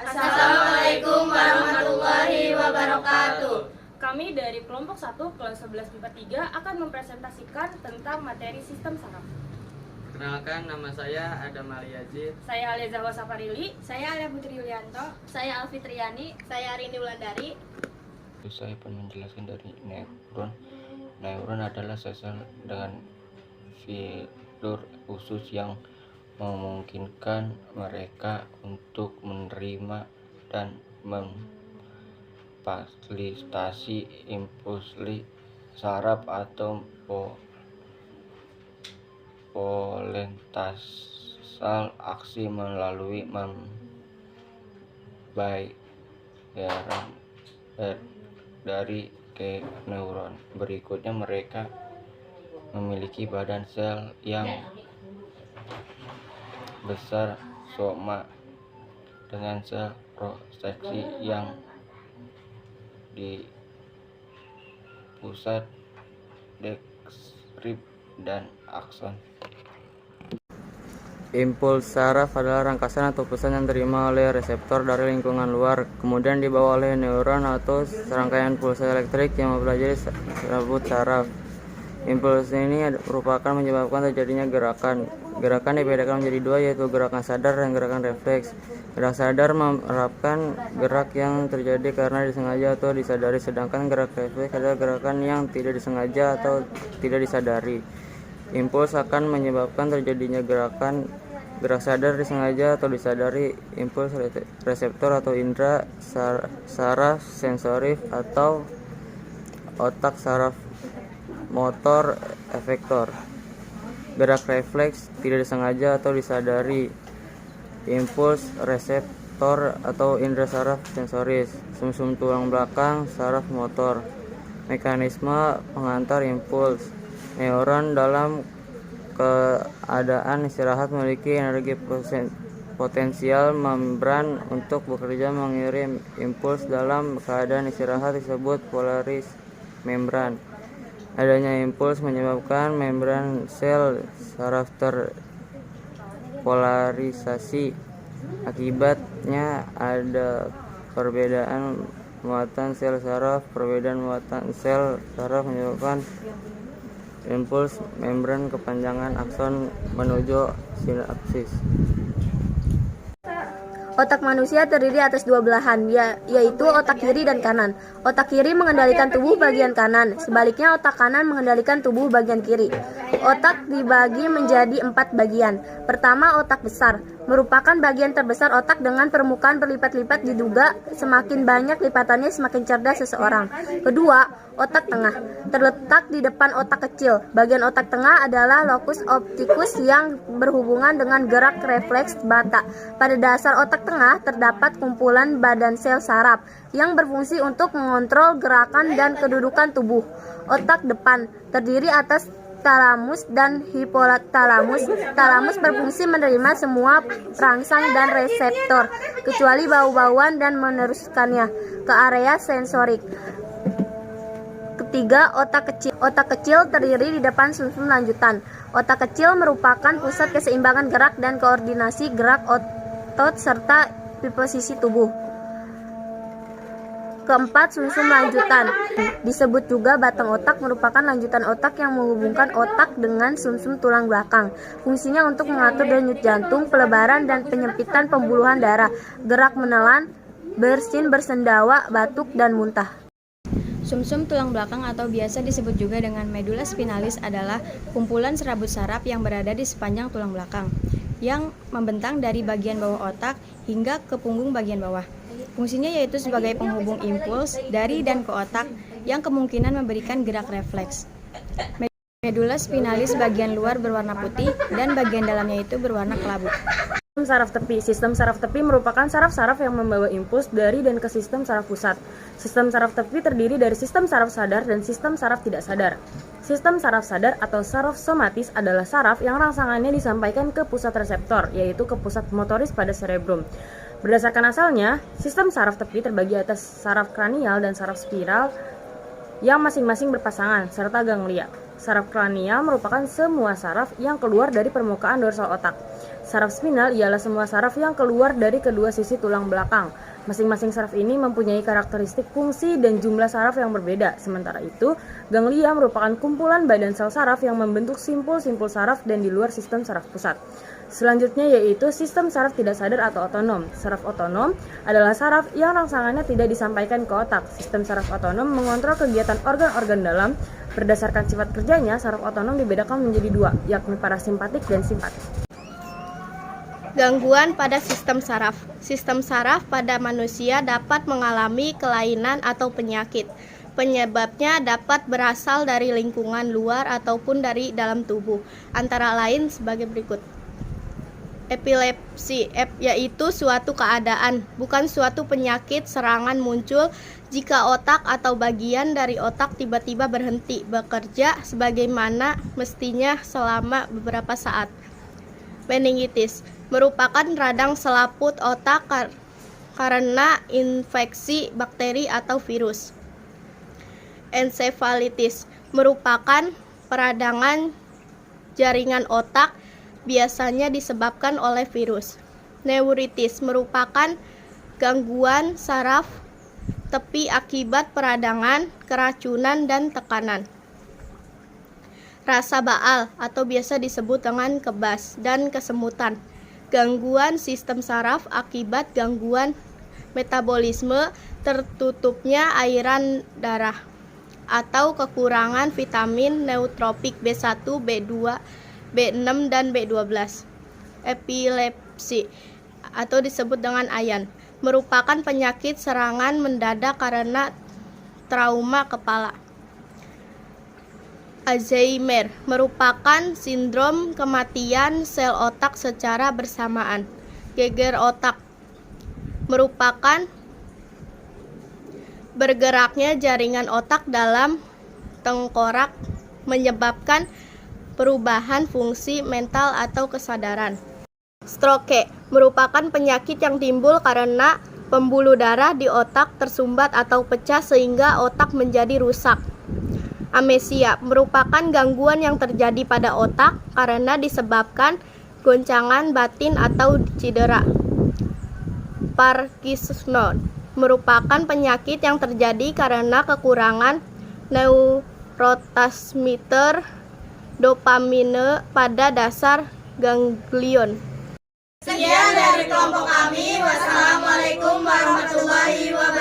Assalamualaikum warahmatullahi wabarakatuh. Kami dari kelompok 1 kelas 11 IPA 3 akan mempresentasikan tentang materi sistem saraf. Perkenalkan, nama saya Adam Ali Yazid. Saya Alia Zahwa Safarili. Saya Alia Putri Yulianto. Saya Alfitriani. Saya Rini Wulandari. Saya akan menjelaskan dari neuron. Neuron adalah sel dengan fitur khusus yang memungkinkan mereka untuk menerima dan memfasilitasi impuls saraf atau polintasal aksi melalui bayaran dari ke neuron. Berikutnya, mereka memiliki badan sel yang besar soma dengan sel proteksi yang di pusat dendrit dan akson. Impuls saraf adalah rangkasan atau pesan yang diterima oleh reseptor dari lingkungan luar, kemudian dibawa oleh neuron atau serangkaian pulsa elektrik yang mempelajari rambut saraf. Impuls ini merupakan menyebabkan terjadinya gerakan. Gerakan dibedakan menjadi dua, yaitu gerakan sadar dan gerakan refleks. Gerak sadar menerapkan gerak yang terjadi karena disengaja atau disadari, sedangkan gerak refleks adalah gerakan yang tidak disengaja atau tidak disadari. Impuls akan menyebabkan terjadinya gerakan. Gerak sadar disengaja atau disadari. Impuls reseptor atau indera saraf sensorik atau otak saraf motor efektor. Gerak refleks tidak disengaja atau disadari. Impuls reseptor atau indera saraf sensoris. Sumsum tulang belakang saraf motor. Mekanisme pengantar impuls. Neuron dalam keadaan istirahat memiliki energi potensial membran untuk bekerja mengirim impuls. Dalam keadaan istirahat disebut polaris membran. Adanya impuls menyebabkan membran sel saraf terpolarisasi. Akibatnya ada perbedaan muatan sel saraf. Perbedaan muatan sel saraf menyebabkan impuls membran kepanjangan akson menuju sinapsis. Otak manusia terdiri atas dua belahan, yaitu otak kiri dan kanan. Otak kiri mengendalikan tubuh bagian kanan, sebaliknya otak kanan mengendalikan tubuh bagian kiri. Otak dibagi menjadi 4 bagian. Pertama, otak besar, merupakan bagian terbesar otak dengan permukaan berlipat-lipat. Diduga semakin banyak lipatannya semakin cerdas seseorang. Kedua, otak tengah, terletak di depan otak kecil. Bagian otak tengah adalah locus opticus yang berhubungan dengan gerak refleks mata. Pada dasar otak tengah terdapat kumpulan badan sel saraf yang berfungsi untuk mengontrol gerakan dan kedudukan tubuh. Otak depan terdiri atas talamus dan hipotalamus. Talamus berfungsi menerima semua perangsang dan reseptor, kecuali bau-bauan, dan meneruskannya ke area sensorik. Ketiga, otak kecil. Otak kecil terdiri di depan sumsum lanjutan. Otak kecil merupakan pusat keseimbangan gerak dan koordinasi gerak otot serta posisi tubuh. Keempat, sumsum lanjutan. Disebut juga batang otak, merupakan lanjutan otak yang menghubungkan otak dengan sumsum tulang belakang. Fungsinya untuk mengatur denyut jantung, pelebaran, dan penyempitan pembuluhan darah, gerak menelan, bersin, bersendawa, batuk, dan muntah. Sumsum tulang belakang atau biasa disebut juga dengan medula spinalis adalah kumpulan serabut saraf yang berada di sepanjang tulang belakang, yang membentang dari bagian bawah otak hingga ke punggung bagian bawah. Fungsinya yaitu sebagai penghubung impuls dari dan ke otak yang kemungkinan memberikan gerak refleks. Medula spinalis bagian luar berwarna putih dan bagian dalamnya itu berwarna kelabu. Sistem saraf tepi. Sistem saraf tepi merupakan saraf-saraf yang membawa impuls dari dan ke sistem saraf pusat. Sistem saraf tepi terdiri dari sistem saraf sadar dan sistem saraf tidak sadar. Sistem saraf sadar atau saraf somatis adalah saraf yang rangsangannya disampaikan ke pusat reseptor, yaitu ke pusat motoris pada cerebrum. Berdasarkan asalnya, sistem saraf tepi terbagi atas saraf kranial dan saraf spiral yang masing-masing berpasangan, serta ganglia. Saraf kranial merupakan semua saraf yang keluar dari permukaan dorsal otak. Saraf spinal ialah semua saraf yang keluar dari kedua sisi tulang belakang. Masing-masing saraf ini mempunyai karakteristik fungsi dan jumlah saraf yang berbeda. Sementara itu, ganglia merupakan kumpulan badan sel saraf yang membentuk simpul-simpul saraf dan di luar sistem saraf pusat. Selanjutnya yaitu sistem saraf tidak sadar atau otonom. Saraf otonom adalah saraf yang rangsangannya tidak disampaikan ke otak. Sistem saraf otonom mengontrol kegiatan organ-organ dalam. Berdasarkan sifat kerjanya, saraf otonom dibedakan menjadi dua, yakni parasimpatik dan simpatik. Gangguan pada sistem saraf. Sistem saraf pada manusia dapat mengalami kelainan atau penyakit. Penyebabnya dapat berasal dari lingkungan luar ataupun dari dalam tubuh, antara lain sebagai berikut. Epilepsi, yaitu suatu keadaan, bukan suatu penyakit. Serangan muncul jika otak atau bagian dari otak tiba-tiba berhenti bekerja sebagaimana mestinya selama beberapa saat. Meningitis merupakan radang selaput otak karena infeksi bakteri atau virus. Ensefalitis merupakan peradangan jaringan otak, biasanya disebabkan oleh virus. Neuritis merupakan gangguan saraf tepi akibat peradangan, keracunan, dan tekanan. Rasa baal atau biasa disebut dengan kebas dan kesemutan. Gangguan sistem saraf akibat gangguan metabolisme, tertutupnya airan darah, atau kekurangan vitamin neutropik B1, B2, B6, dan B12. Epilepsi atau disebut dengan ayan merupakan penyakit serangan mendadak karena trauma kepala. Alzheimer merupakan sindrom kematian sel otak secara bersamaan. Geger otak merupakan bergeraknya jaringan otak dalam tengkorak menyebabkan perubahan fungsi mental atau kesadaran. Stroke merupakan penyakit yang timbul karena pembuluh darah di otak tersumbat atau pecah sehingga otak menjadi rusak. Amnesia merupakan gangguan yang terjadi pada otak karena disebabkan goncangan batin atau cedera. Parkinson merupakan penyakit yang terjadi karena kekurangan neurotransmitter dopamine pada dasar ganglion. Sekian dari kelompok kami. Wassalamualaikum warahmatullahi wabarakatuh.